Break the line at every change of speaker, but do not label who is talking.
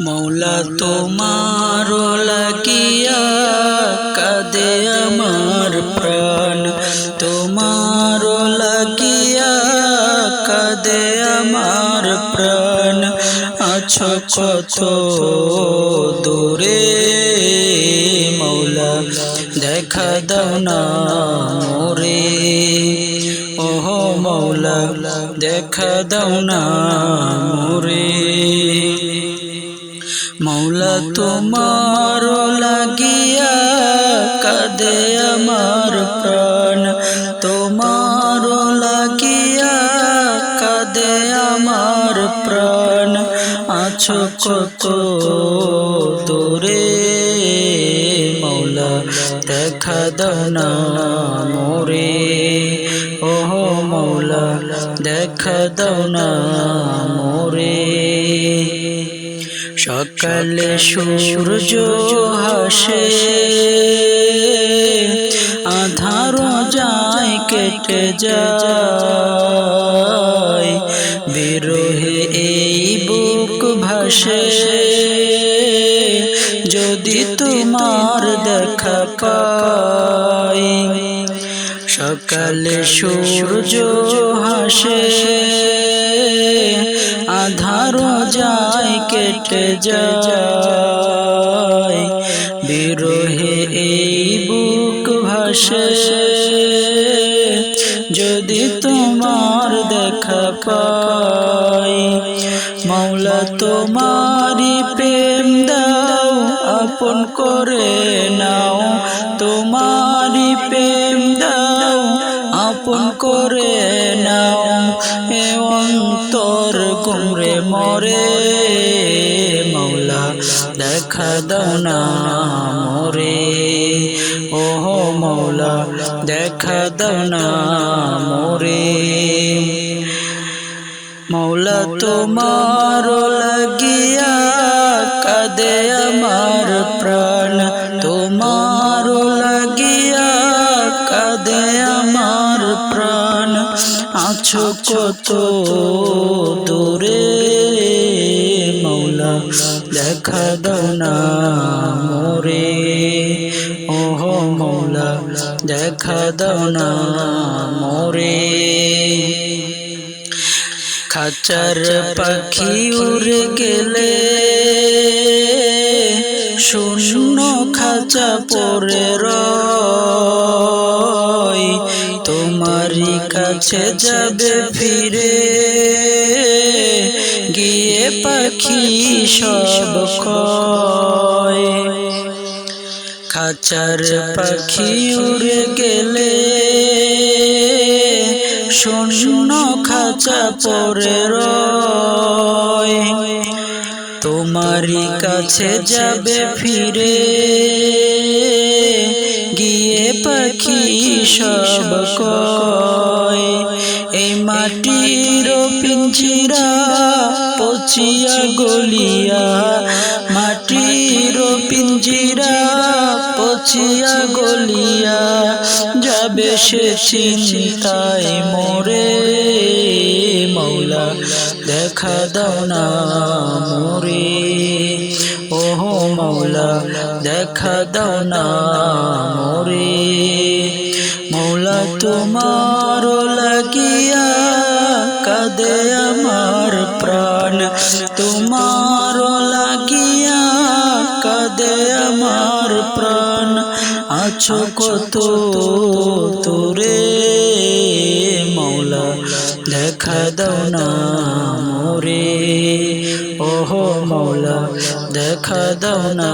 মৌলা তোমার লাগিয়া কাঁদে আমার প্রাণ, তোমার লাগিয়া কাঁদে আমার প্রাণ। আছো কত দূরে মৌলা, দেখা দাও না মোরে। ওহো মৌলা, দেখা দাও না মোরে। মৌলা তোমার লাগিয়া কাঁদে আমার প্রাণ, তোমার লাগিয়া কাঁদে আমার প্রাণ। আছো কত দূরে মৌলা, দেখা দাও না মোরে। ওহো মৌলা, দেখা দাও না মোরে। সকালে সূর্য হাসে, আঁধার যায় কেটে যায়, বিরহে এই বুক ভাসে, যদি তোমার দেখা পাই। সকালে সূর্য হাসে, আঁধার যায় কেটে যায়, বিরহে এই বুক ভাসে, যদি তোমার দেখা পাই। মৌলা তোমারি প্রেম দাও, আপন করে নাও, তোমারি প্রেম দাও, আপন করে নাও। এ অন্তর গুমরে মরে মৌলা, দেখা দাও না মোরে। ওহো মৌলা, দেখা দাও না মোরে। মৌলা তোমার লাগিয়া কাঁদে আমার প্রাণ, তোমার লাগিয়া কাঁদে আমার প্রাণ। আছো কত দূরে মৌলা, দেখা দাও না মোরে। ওহো মৌলা, দেখা দাও না মোরে। খাঁচার পাখি উড়ে গেলে, শূন্য খাঁচা পড়ে রয়, তোমারই কাছে যাবে ফিরে, গিয়ে পাখি সব কয়। খাঁচার পাখি উড়ে গেলে, শূন্য খাঁচা পড়ে রয়, তোমারই কাছে যাবে ফিরে, গিয়ে পাখি সব কয়। এই মাটির পিঞ্জিরা পচিয়া গলিয়া, মাটির পিঞ্জিরা পচিয়া গলিয়া, যাবে সে চিন্তায় মোরে। মৌলা, দেখা দাও না মোরে। ওহো মৌলা, দেখা দাও না মোরে। মৌলা তোমার লাগিয়া কাঁদে আমার প্রাণ, তোমার লাগিয়া কাঁদে আমার প্রাণ। আছো কত দূরে মৌলা, দেখা দাও না মোরে। ওহো মৌলা, দেখা দাও না